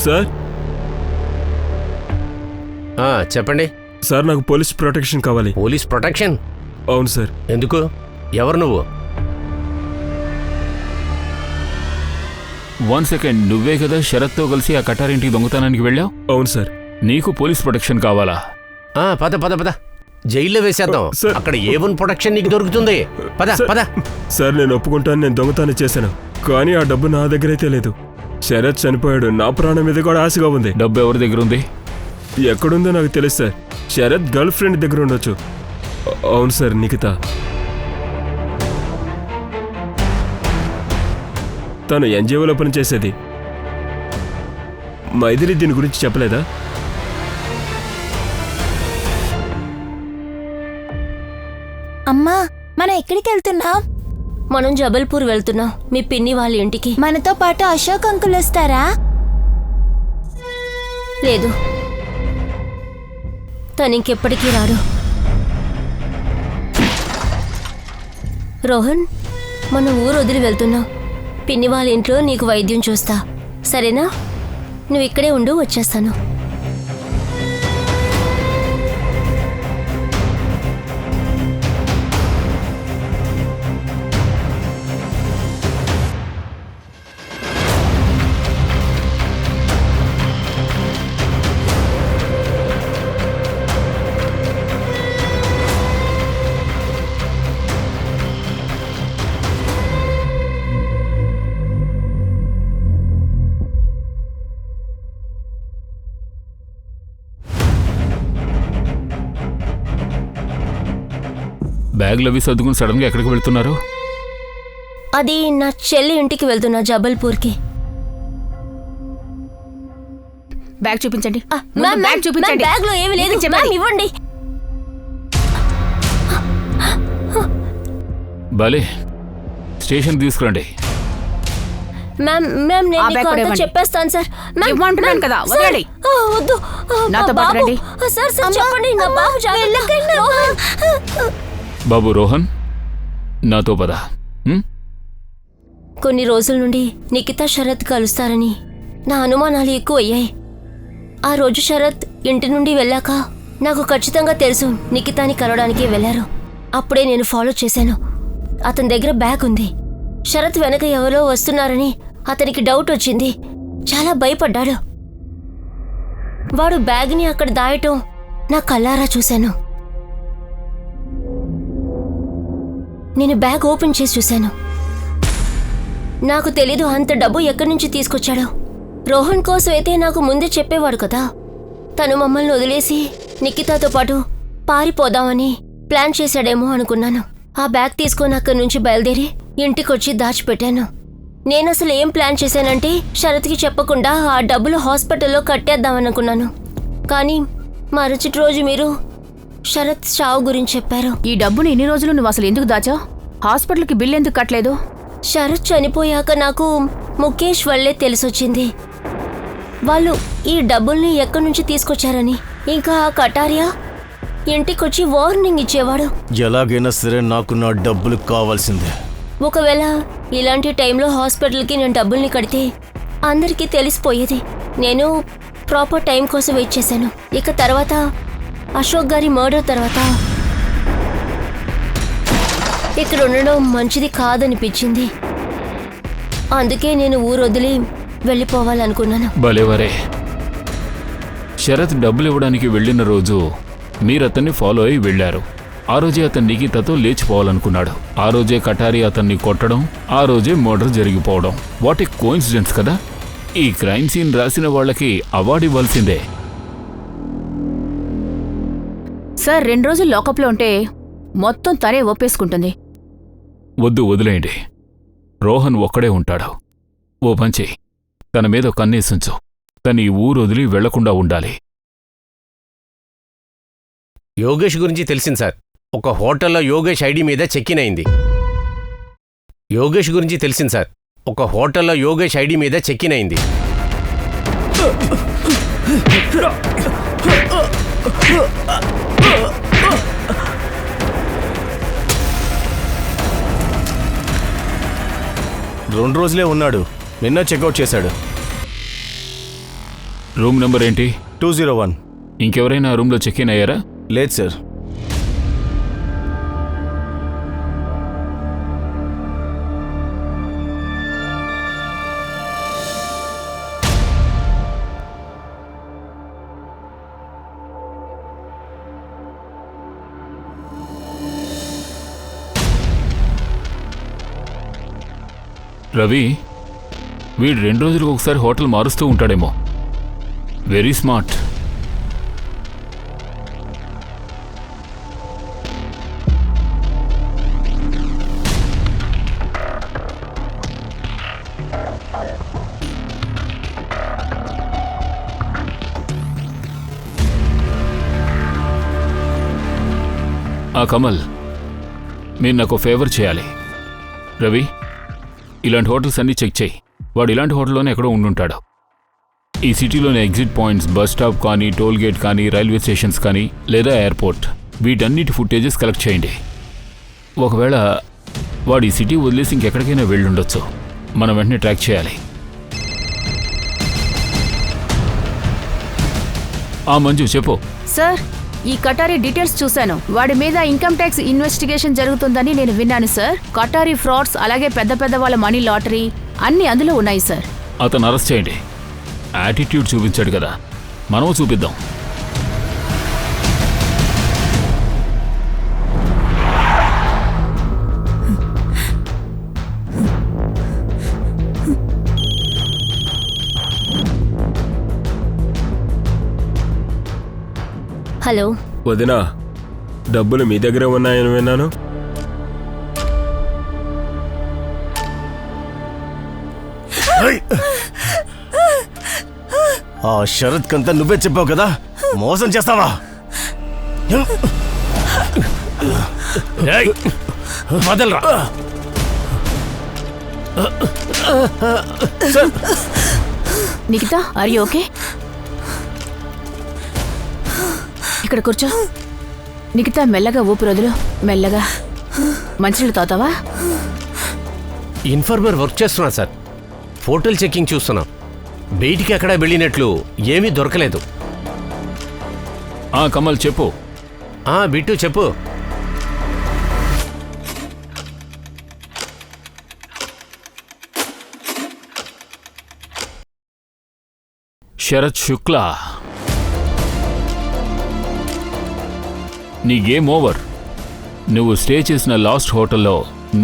సార్ చెప్పండి సార్, నాకు పోలీస్ ప్రొటెక్షన్ కావాలి. Police protection? అవును సార్. ఎందుకు? ఎవరు నువ్వు? 1 సెకండ్, నువ్వే కదా శరత్తో కలిసి ఆ కటారింటికి దొంగతనానికి వెళ్ళావు? అవును సార్. నీకు పోలీస్ ప్రొటెక్షన్ కావాలా? పద పద పద, జైల్లో వేసేద్దాం. సార్. అక్కడ ఏ1 ప్రొటెక్షన్ నీకు దొరుకుతుంది. పద పద. సార్, నేను ఒప్పుకుంటాను, నేను దొంగతనం చేశాను. కానీ ఆ డబ్బు నా దగ్గరైతే లేదు. శరత్ చనిపోయాడు. నా ప్రాణం మీద కూడా ఆశగా ఉంది. డబ్బు ఎవరి దగ్గర ఉంది? ఎక్కడుందో నాకు తెలుసు సార్. శరత్ గర్ల్ ఫ్రెండ్ దగ్గర ఉండొచ్చు. అవును సార్, నిఖిత. తను ఎన్జిఓలో పనిచేసేది. మైథిలి దీని గురించి చెప్పలేదా? అమ్మా, మనం ఎక్కడికి వెళ్తున్నాం? మనం జబల్పూర్ వెళ్తున్నాం, మీ పిన్ని వాళ్ళ ఇంటికి. మనతో పాటు అశోక్ అంకుల్ వస్తారా? లేదు, తను ఇంకెప్పటికీ రాడు. రోహన్, మనం ఊరు వదిలి వెళ్తున్నాం. పిన్ని వాళ్ళ ఇంట్లో నీకు వైద్యం చూస్తా, సరేనా? నువ్వు ఇక్కడే ఉండు, వచ్చేస్తాను. బ్యాగ్లు అవి సర్దుకుని సడన్గా ఎక్కడికి వెళ్తున్నారు? అది నా చెల్లి ఇంటికి వెళ్తున్నా, జబల్పూర్కి. బ్యాగ్ చూపించండి. మ్యామ్, బ్యాగ్ చూపించండి. బ్యాగ్లో ఏమీ లేదు. మ్యామ్, ఇవ్వండి. భలే, స్టేషన్ తీసుకురండి. మ్యామ్ మ్యామ్, నేను ఆ మీకు బ్యాగ్ కూడా అంతా ఇవ్వండి. చెప్పేస్తాను సార్. ఇవ్వమంటున్నాను కదా, వదలండి. వద్దు. నాతో బాబు. పాటు రండి. సార్ చెప్పండి, నా బాబు జాగ్రత్త. రోహన్. బాబు రోహన్, నాతో పద. కొన్ని రోజుల నుండి నిఖిత శరత్ కలుస్తారని నా అనుమానాలు ఎక్కువయ్యాయి. ఆ రోజు శరత్ ఇంటి నుండి వెళ్ళాక నాకు ఖచ్చితంగా తెలుసు నిఖితాని కలవడానికి వెళ్ళారు. అప్పుడే నేను ఫాలో చేశాను. అతని దగ్గర బ్యాగ్ ఉంది. శరత్ వెనక ఎవరో వస్తున్నారని అతనికి డౌట్ వచ్చింది. చాలా భయపడ్డాడు. వాడు బ్యాగ్ని అక్కడ దాయటం నా కళ్ళారా చూశాను. నేను బ్యాగ్ ఓపెన్ చేసి చూశాను. నాకు తెలీదు అంత డబ్బు ఎక్కడి నుంచి తీసుకొచ్చాడో. రోహన్ కోసం అయితే నాకు ముందే చెప్పేవాడు కదా. తను మమ్మల్ని వదిలేసి నిఖితాతో పాటు పారిపోదామని ప్లాన్ చేశాడేమో అనుకున్నాను. ఆ బ్యాగ్ తీసుకొని అక్కడి నుంచి బయలుదేరి ఇంటికొచ్చి దాచిపెట్టాను. నేనసలు ఏం ప్లాన్ చేశానంటే శరత్కి చెప్పకుండా ఆ డబ్బులు హాస్పిటల్లో కట్టేద్దామనుకున్నాను. కానీ మరుసటి రోజు మీరు శరత్ చావు గురించి చెప్పారు. ఈ డబ్బుని ఇన్ని రోజులు నువ్వు అసలు ఎందుకు దాచావు? హాస్పిటల్కి బిల్ ఎందుకు కట్టలేదు? శరత్ చనిపోయాక నాకు ముఖేష్ వల్లే తెలిసొచ్చింది వాళ్ళు ఈ డబ్బుల్ని ఎక్కడి నుంచి తీసుకొచ్చారని. ఇంకా ఆ కటారియా ఇంటికొచ్చి వార్నింగ్ ఇచ్చేవాడు. ఎలాగైనా సరే నాకు నా డబ్బులు కావాల్సిందే. ఒకవేళ ఇలాంటి టైంలో హాస్పిటల్కి నేను డబ్బుల్ని కడితే అందరికీ తెలిసిపోయేది. నేను ప్రాపర్ టైం కోసం వెయిట్ చేశాను. ఇక తర్వాత అశోక్ గారి మర్డర్ తర్వాత ఇక్కడ ఉండడం మంచిది కాదనిపించింది. అందుకే నేను ఊరు వదిలి వెళ్ళిపోవాలనుకున్నాను. భలేవరే, శరత్ డబ్బులు ఇవ్వడానికి వెళ్ళిన రోజు మీరు అతన్ని ఫాలో అయి వెళ్ళారు. ఆ రోజే అతను నిఖితతో లేచిపోవాలనుకున్నాడు. ఆ రోజే కటారి అతన్ని కొట్టడం, ఆ రోజే మర్డర్ జరిగిపోవడం. వాట్ ఏ కోఇన్సిడెన్స్ కదా. ఈ క్రైమ్ సీన్ రాసిన వాళ్ళకి అవార్డు ఇవ్వాల్సిందే. సార్ 2 రోజులు లాకప్లో ఉంటే మొత్తం తనే ఒప్పేసుకుంటుంది. వద్దు, వదిలేయండి. రోహన్ ఒక్కడే ఉంటాడు. ఓ పంచి, తన మీద కన్నేసుంచు. తను ఈ ఊరు వదిలి వెళ్లకుండా ఉండాలి. యోగేష్ గురించి తెలిసింది సార్. ఒక హోటల్లో యోగేష్ ఐడి మీద చెక్ ఇన్ అయింది. యోగేష్ గురించి తెలిసింది సార్. ఒక హోటల్లో యోగేష్ ఐడి మీద చెక్ ఇన్ అయింది. రెండు రోజులే ఉన్నాడు. నిన్న చెక్అవుట్ చేశాడు. రూమ్ నెంబర్ ఏంటి? 201. ఇంకెవరైనా రూమ్లో చెక్ ఇన్ అయ్యారా? లేదు సార్. రవి, వీడు 2 రోజులకు ఒకసారి హోటల్ మారుస్తూ ఉంటాడేమో. Very smart. కమల్, మీరు నాకు ఫేవర్ చేయాలి. రవి, ఇలాంటి హోటల్స్ అన్నీ చెక్ చేయి. వాడు ఇలాంటి హోటల్లోనే ఎక్కడో ఉండుంటాడు. ఈ సిటీలోని ఎగ్జిట్ పాయింట్స్, బస్ స్టాప్ కానీ, టోల్ గేట్ కానీ, రైల్వే స్టేషన్స్ కానీ, లేదా ఎయిర్పోర్ట్, వీటన్నిటి ఫుటేజెస్ కలెక్ట్ చేయండి. ఒకవేళ వాడు ఈ సిటీ వదిలేసి ఇంకెక్కడికైనా వెళ్ళుండొచ్చు. మనం వెంటనే ట్రాక్ చేయాలి. మంజు, చెప్పు. సార్, ఈ కటారీ డీటెయిల్స్ చూశాను. వాడి మీద ఇన్కమ్ ట్యాక్స్ ఇన్వెస్టిగేషన్ జరుగుతుందని నేను విన్నాను సార్. కటారీ ఫ్రాడ్స్, అలాగే పెద్ద పెద్ద వాళ్ళ మనీ లాటరీ అన్నీ అందులో ఉన్నాయి సార్. అతను అరెస్ట్ చేయండి. యాటిట్యూడ్ చూపించాడు కదా, మనము చూపిద్దాం. హలో వదినా, డబ్బులు మీ దగ్గర ఉన్నాయని విన్నాను. ఆ శరత్ కంతా నువ్వే చెప్పావు కదా, మోసం చేస్తావా? వదలరా. Nikhita, are you okay? ఇక్కడ కూర్చో. నిఖిత, మెల్లగా ఊపిరి, మెల్లగా. మంచినీళ్ళు తాగుతావా? ఇన్ఫార్మర్ వర్క్ చేస్తున్నా సార్. ఫోటోలు చెకింగ్ చూస్తున్నాం. బయటికి ఎక్కడ వెళ్ళినట్లు ఏమీ దొరకలేదు. కమల్, చెప్పు. బిట్టు చెప్పు. శరత్ శుక్లా, నీ గేమ్ ఓవర్. నువ్వు స్టే చేసిన లాస్ట్ హోటల్లో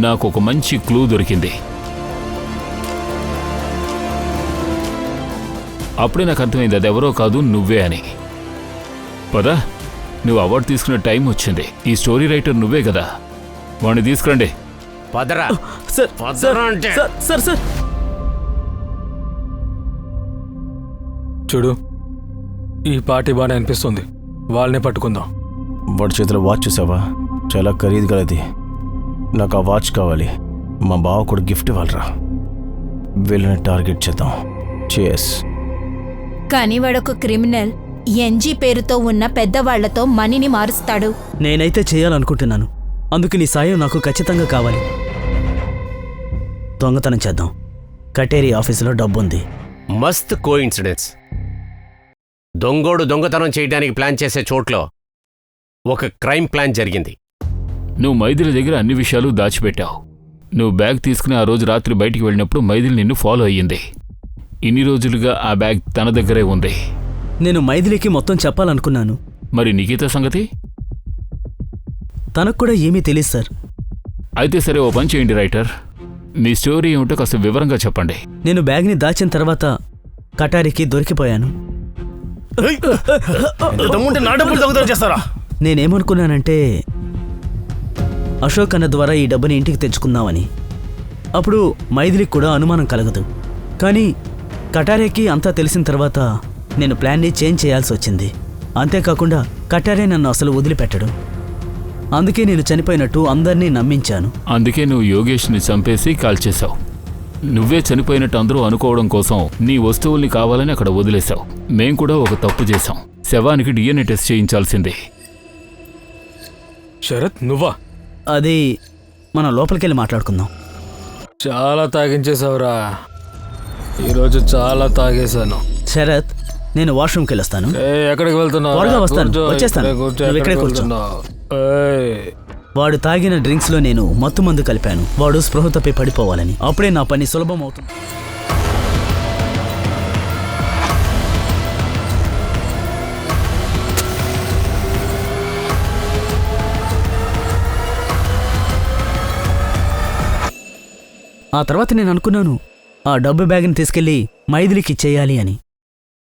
నాకు ఒక మంచి క్లూ దొరికింది. అప్పుడే నాకు అర్థమైంది అది ఎవరో కాదు, నువ్వే అని. పదా, నువ్వు అవార్డు తీసుకునే టైం వచ్చింది. ఈ స్టోరీ రైటర్ నువ్వే కదా, వాడిని తీసుకురండి. పదరా. సార్. చూడు, ఈ పార్టీ బాగా అనిపిస్తుంది. వాళ్ళనే పట్టుకుందాం. వాడి చేతిలో వాచ్ చూసావా? చాలా ఖరీదు గలది. నాకు ఆ వాచ్ కావాలి. మా బావ కూడా గిఫ్ట్ ఇవ్వాలరా. వీళ్ళని టార్గెట్ చేద్దాం. చేస్. కానీ వాడొక క్రిమినల్. ఎన్జీ పేరుతో ఉన్న పెద్దవాళ్లతో మనీని మారుస్తాడు. నేనైతే చేయాలనుకుంటున్నాను. అందుకు నీ సాయం నాకు ఖచ్చితంగా కావాలి. దొంగతనం చేద్దాం. కటేరీ ఆఫీసులో డబ్బుంది. మస్త్ కోఇన్సిడెన్స్. దొంగోడు దొంగతనం చేయడానికి ప్లాన్ చేసే చోట్లో ఒక క్రైమ్ ప్లాన్ జరిగింది. నువ్వు మైథిలి దగ్గర అన్ని విషయాలు దాచిపెట్టావు. నువ్వు బ్యాగ్ తీసుకుని ఆ రోజు రాత్రి బయటికి వెళ్ళినప్పుడు మైథిలి నిన్ను ఫాలో అయ్యింది. ఇన్ని రోజులుగా ఆ బ్యాగ్ తన దగ్గరే ఉంది. నేను మైథిలికి మొత్తం చెప్పాలనుకున్నాను. మరి నిఖిత సంగతి? తనకు కూడా ఏమీ తెలియదు సార్. అయితే సరే, ఓ పని చేయండి రైటర్. మీ స్టోరీ ఏమిటో కాస్త వివరంగా చెప్పండి. నేను బ్యాగ్ని దాచిన తర్వాత కటారికి దొరికిపోయాను. నేనేమనుకున్నానంటే అశోక్ అన్న ద్వారా ఈ డబ్బుని ఇంటికి తెచ్చుకుందామని. అప్పుడు మైథిలికి కూడా అనుమానం కలగదు. కానీ కటారేకి అంతా తెలిసిన తర్వాత నేను ప్లాన్ని చేంజ్ చేయాల్సి వచ్చింది. అంతేకాకుండా కటారే నన్ను అసలు వదిలిపెట్టడు. అందుకే నేను చనిపోయినట్టు అందరినీ నమ్మించాను. అందుకే నువ్వు యోగేష్ని చంపేసి కాల్చేశావు. నువ్వే చనిపోయినట్టు అందరూ అనుకోవడం కోసం నీ వస్తువుల్ని కావాలని అక్కడ వదిలేశావు. మేం కూడా ఒక తప్పు చేశాం. శవానికి DNA టెస్ట్ చేయించాల్సింది. శరత్, నువ్వా? అది మనం లోపలికెళ్ళి మాట్లాడుకుందాం. చాలా తాగించేశావురా. ఈరోజు చాలా తాగేశాను. శరత్, నేను వాష్రూమ్కి వెళ్ళొస్తాను. ఎక్కడికి వెళ్తున్నావు? త్వరగా వస్తాను. వచ్చేస్తాను. నువ్వు ఇక్కడే కూర్చో. వాడు తాగిన డ్రింక్స్లో నేను మత్తు మందు కలిపాను. వాడు స్పృహ తప్పి పడిపోవాలని. అప్పుడే నా పని సులభం అవుతుంది. ఆ తర్వాత నేను అనుకున్నాను ఆ డబ్బు బ్యాగ్ని తీసుకెళ్లి మైథిలికి ఇచ్చేయాలి అని.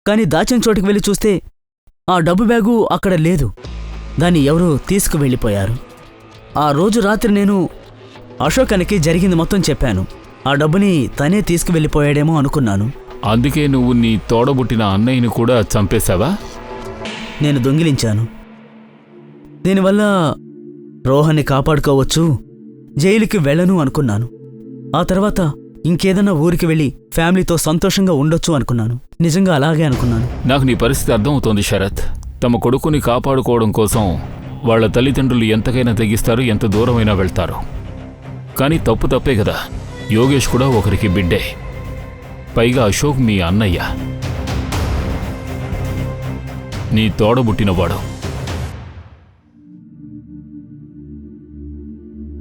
కానీ దాచిన చోటుకి వెళ్ళి చూస్తే ఆ డబ్బు బ్యాగు అక్కడ లేదు. దాన్ని ఎవరో తీసుకువెళ్ళిపోయారు. ఆ రోజు రాత్రి నేను అశోక్ అన్నకి జరిగింది మొత్తం చెప్పాను. ఆ డబ్బుని తనే తీసుకువెళ్ళిపోయాడేమో అనుకున్నాను. అందుకే నువ్వు నీ తోడబుట్టిన అన్నయ్యని కూడా చంపేశావా? నేను దొంగిలించాను. దీనివల్ల రోహన్ని కాపాడుకోవచ్చు, జైలుకి వెళ్ళను అనుకున్నాను. ఆ తర్వాత ఇంకేదన్నా ఊరికి వెళ్ళి ఫ్యామిలీతో సంతోషంగా ఉండొచ్చు అనుకున్నాను. నిజంగా అలాగే అనుకున్నాను. నాకు నీ పరిస్థితి అర్థమవుతోంది శరత్. తమ కొడుకుని కాపాడుకోవడం కోసం వాళ్ళ తల్లిదండ్రులు ఎంతకైనా తెగిస్తారు, ఎంత దూరమైనా వెళ్తారు. కానీ తప్పు తప్పే కదా. యోగేష్ కూడా ఒకరికి బిడ్డే. పైగా అశోక్ మీ అన్నయ్య, నీ తోడబుట్టినవాడు.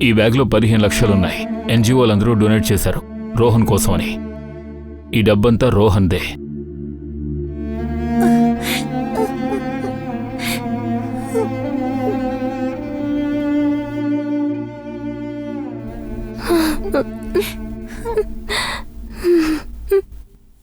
ఈ బ్యాగ్లో 15 లక్షలున్నాయి. NGOలందరూ డొనేట్ చేశారు రోహన్ కోసమని. ఈ డబ్బంతా రోహన్దే.